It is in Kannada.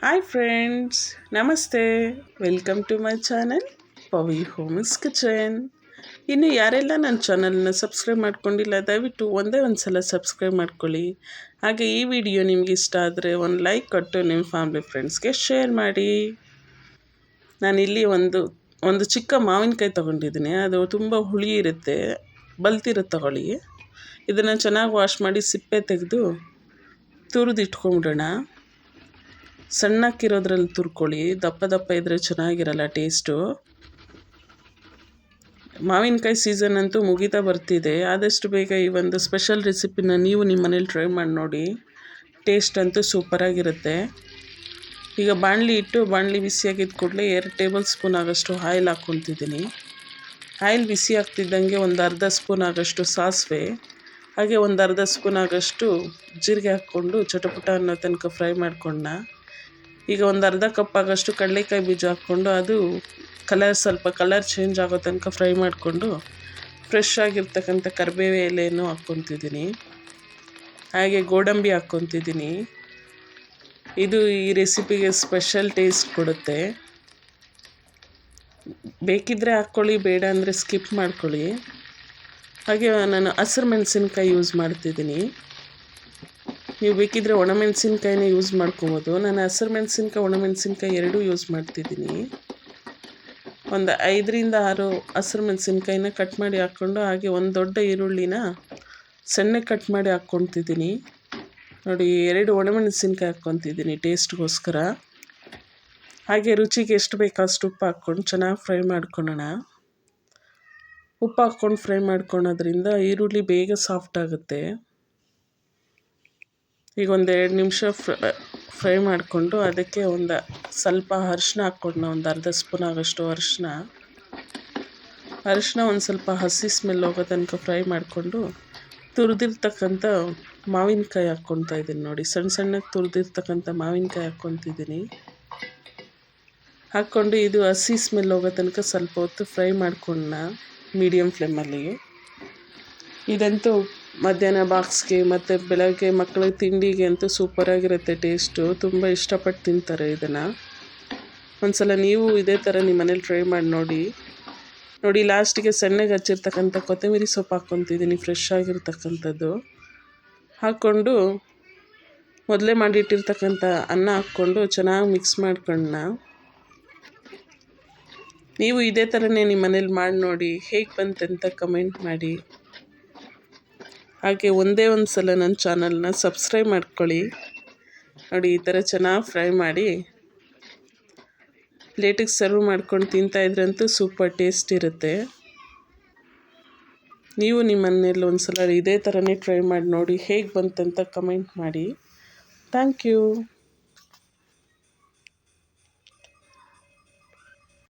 ಹಾಯ್ ಫ್ರೆಂಡ್ಸ್, ನಮಸ್ತೆ. Welcome to my channel Pavi homes kitchen. ಇನ್ನು ಯಾರೆಲ್ಲ ನನ್ನ ಚಾನಲ್ನ ಸಬ್ಸ್ಕ್ರೈಬ್ ಮಾಡ್ಕೊಂಡಿಲ್ಲ ದಯವಿಟ್ಟು ಒಂದೇ ಒಂದು ಸಲ ಸಬ್ಸ್ಕ್ರೈಬ್ ಮಾಡ್ಕೊಳ್ಳಿ. ಹಾಗೆ ಈ ವಿಡಿಯೋ ನಿಮ್ಗೆ ಇಷ್ಟ ಆದರೆ ಒಂದು ಲೈಕ್ ಕೊಟ್ಟು ನಿಮ್ಮ ಫ್ಯಾಮಿಲಿ ಫ್ರೆಂಡ್ಸ್ಗೆ ಶೇರ್ ಮಾಡಿ. ನಾನಿಲ್ಲಿ ಒಂದು ಚಿಕ್ಕ ಮಾವಿನಕಾಯಿ ತೊಗೊಂಡಿದ್ದೀನಿ. ಅದು ತುಂಬ ಹುಳಿ ಇರುತ್ತೆ, ಬಲ್ತಿರುತ್ತೆ ತಗೊಳ್ಳಿ. ಇದನ್ನು ಚೆನ್ನಾಗಿ ವಾಶ್ ಮಾಡಿ ಸಿಪ್ಪೆ ತೆಗೆದು ತುರಿದಿಟ್ಕೊಂಬಿಡೋಣ. ಸಣ್ಣಕ್ಕಿರೋದ್ರಲ್ಲಿ ತುರ್ಕೊಳ್ಳಿ, ದಪ್ಪ ದಪ್ಪ ಇದ್ದರೆ ಚೆನ್ನಾಗಿರಲ್ಲ ಟೇಸ್ಟು. ಮಾವಿನಕಾಯಿ ಸೀಸನ್ ಅಂತೂ ಮುಗಿತಾ ಬರ್ತಿದೆ. ಆದಷ್ಟು ಬೇಗ ಈ ಒಂದು ಸ್ಪೆಷಲ್ ರೆಸಿಪಿನ ನೀವು ನಿಮ್ಮ ಮನೇಲಿ ಟ್ರೈ ಮಾಡಿ ನೋಡಿ. ಟೇಸ್ಟ್ ಅಂತೂ ಸೂಪರಾಗಿರುತ್ತೆ. ಈಗ ಬಾಣಲಿ ಬಿಸಿಯಾಗಿದ್ದ ಕೂಡಲೇ 2 ಟೇಬಲ್ ಸ್ಪೂನ್ ಆಗೋಷ್ಟು ಆಯಿಲ್ ಹಾಕ್ಕೊತಿದ್ದೀನಿ. ಆಯಿಲ್ ಬಿಸಿ ಆಗ್ತಿದ್ದಂಗೆ ಒಂದು ಅರ್ಧ ಸ್ಪೂನ್ ಆಗೋಷ್ಟು ಸಾಸಿವೆ, ಹಾಗೆ ಒಂದು ಅರ್ಧ ಸ್ಪೂನ್ ಆಗೋಷ್ಟು ಜೀರಿಗೆ ಹಾಕ್ಕೊಂಡು ಚಟಪಟ ಅನ್ನೋ ತನಕ ಫ್ರೈ ಮಾಡ್ಕೊಂಡ. ಈಗ ಒಂದು ಅರ್ಧ ಕಪ್ ಆಗೋಷ್ಟು ಕಡಲೆಕಾಯಿ ಬೀಜ ಹಾಕ್ಕೊಂಡು ಅದು ಸ್ವಲ್ಪ ಕಲರ್ ಚೇಂಜ್ ಆಗೋ ತನಕ ಫ್ರೈ ಮಾಡಿಕೊಂಡು ಫ್ರೆಶ್ ಆಗಿರ್ತಕ್ಕಂಥ ಕರಿಬೇವು ಎಲೆಯನ್ನು ಹಾಕ್ಕೊತಿದ್ದೀನಿ. ಹಾಗೆ ಗೋಡಂಬಿ ಹಾಕ್ಕೊತಿದ್ದೀನಿ. ಇದು ಈ ರೆಸಿಪಿಗೆ ಸ್ಪೆಷಲ್ ಟೇಸ್ಟ್ ಕೊಡುತ್ತೆ. ಬೇಕಿದ್ದರೆ ಹಾಕ್ಕೊಳ್ಳಿ, ಬೇಡ ಅಂದರೆ ಸ್ಕಿಪ್ ಮಾಡ್ಕೊಳ್ಳಿ. ಹಾಗೆ ನಾನು ಹಸಿರು ಮೆಣಸಿನ್ಕಾಯಿ ಯೂಸ್ ಮಾಡ್ತಿದ್ದೀನಿ. ನೀವು ಬೇಕಿದ್ದರೆ ಒಣಮೆಣಸಿನ್ಕಾಯಿನೇ ಯೂಸ್ ಮಾಡ್ಕೊಬೋದು. ನಾನು ಹಸಿರು ಮೆಣಸಿನ್ಕಾಯಿ ಒಣಮೆಣಸಿನ್ಕಾಯಿ ಎರಡೂ ಯೂಸ್ ಮಾಡ್ತಿದ್ದೀನಿ. ಒಂದು 5ರಿಂದ 6 ಹಸಿರು ಮೆಣಸಿನ್ಕಾಯಿನ ಕಟ್ ಮಾಡಿ ಹಾಕ್ಕೊಂಡು, ಹಾಗೆ ಒಂದು ದೊಡ್ಡ ಈರುಳ್ಳಿನ ಸಣ್ಣಗೆ ಕಟ್ ಮಾಡಿ ಹಾಕ್ಕೊತಿದ್ದೀನಿ. ನೋಡಿ, 2 ಒಣಮೆಣಸಿನ್ಕಾಯಿ ಹಾಕ್ಕೊತಿದ್ದೀನಿ ಟೇಸ್ಟ್ಗೋಸ್ಕರ. ಹಾಗೆ ರುಚಿಗೆ ಎಷ್ಟು ಬೇಕೋ ಅಷ್ಟು ಉಪ್ಪು ಹಾಕ್ಕೊಂಡು ಚೆನ್ನಾಗಿ ಫ್ರೈ ಮಾಡ್ಕೊಳ್ಳೋಣ. ಉಪ್ಪು ಹಾಕ್ಕೊಂಡು ಫ್ರೈ ಮಾಡ್ಕೊಳೋದ್ರಿಂದ ಈರುಳ್ಳಿ ಬೇಗ ಸಾಫ್ಟ್ ಆಗುತ್ತೆ. ಈಗ ಒಂದು 2 ನಿಮಿಷ ಫ್ರೈ ಮಾಡಿಕೊಂಡು ಅದಕ್ಕೆ ಒಂದು ಸ್ವಲ್ಪ ಅರಿಶಿನ ಹಾಕ್ಕೊಂಡು, ಒಂದು ಅರ್ಧ ಸ್ಪೂನ್ ಆಗೋಷ್ಟು ಅರಿಶಿನ ಒಂದು ಸ್ವಲ್ಪ ಹಸಿ ಸ್ಮೆಲ್ ಹೋಗೋ ತನಕ ಫ್ರೈ ಮಾಡಿಕೊಂಡು ತುರಿದಿರ್ತಕ್ಕಂಥ ಮಾವಿನಕಾಯಿ ಹಾಕ್ಕೊತಾ ಇದ್ದೀನಿ. ನೋಡಿ, ಸಣ್ಣಗೆ ತುರಿದಿರ್ತಕ್ಕಂಥ ಮಾವಿನಕಾಯಿ ಹಾಕ್ಕೊತಿದ್ದೀನಿ. ಹಾಕ್ಕೊಂಡು ಇದು ಹಸಿ ಸ್ಮೆಲ್ ಹೋಗೋ ತನಕ ಸ್ವಲ್ಪ ಹೊತ್ತು ಫ್ರೈ ಮಾಡ್ಕೊಂಡ ಮೀಡಿಯಮ್ ಫ್ಲೇಮಲ್ಲಿ. ಇದಂತೂ ಮಧ್ಯಾಹ್ನ ಬಾಕ್ಸ್ಗೆ ಮತ್ತು ಬೆಳಗ್ಗೆ ಮಕ್ಕಳಿಗೆ ತಿಂಡಿಗೆ ಅಂತೂ ಸೂಪರಾಗಿರುತ್ತೆ. ಟೇಸ್ಟು ತುಂಬ ಇಷ್ಟಪಟ್ಟು ತಿಂತಾರೆ ಇದನ್ನು. ಒಂದು ಸಲ ನೀವು ಇದೇ ಥರ ನಿಮ್ಮ ಮನೇಲಿ ಟ್ರೈ ಮಾಡಿ ನೋಡಿ. ಲಾಸ್ಟಿಗೆ ಸಣ್ಣಗೆ ಹಚ್ಚಿರ್ತಕ್ಕಂಥ ಕೊತ್ತಂಬರಿ ಸೊಪ್ಪು ಹಾಕ್ಕೊತಿದ್ದೀನಿ, ಫ್ರೆಶ್ ಆಗಿರ್ತಕ್ಕಂಥದ್ದು. ಹಾಕ್ಕೊಂಡು ಮೊದಲೇ ಮಾಡಿಟ್ಟಿರ್ತಕ್ಕಂಥ ಅನ್ನ ಹಾಕ್ಕೊಂಡು ಚೆನ್ನಾಗಿ ಮಿಕ್ಸ್ ಮಾಡ್ಕೊಳ್ಳೋಣ. ನೀವು ಇದೇ ಥರನೇ ನಿಮ್ಮ ಮನೇಲಿ ಮಾಡಿ ನೋಡಿ, ಹೇಗೆ ಬಂತಂತ ಕಮೆಂಟ್ ಮಾಡಿ. ಹಾಗೆ ಒಂದೇ ಒಂದು ಸಲ ನನ್ನ ಚಾನಲ್ನ ಸಬ್ಸ್ಕ್ರೈಬ್ ಮಾಡ್ಕೊಳ್ಳಿ. ನೋಡಿ, ಈ ಥರ ಚೆನ್ನಾಗಿ ಫ್ರೈ ಮಾಡಿ ಪ್ಲೇಟಿಗೆ ಸರ್ವ್ ಮಾಡ್ಕೊಂಡು ತಿಂತಾಯಿದ್ರಂತೂ ಸೂಪರ್ ಟೇಸ್ಟ್ ಇರುತ್ತೆ. ನೀವು ನಿಮ್ಮ ಮನೇಲಿ ಒಂದು ಸಲ ಇದೇ ಥರನೇ ಟ್ರೈ ಮಾಡಿ ನೋಡಿ, ಹೇಗೆ ಬಂತಂತ ಕಮೆಂಟ್ ಮಾಡಿ. Thank you.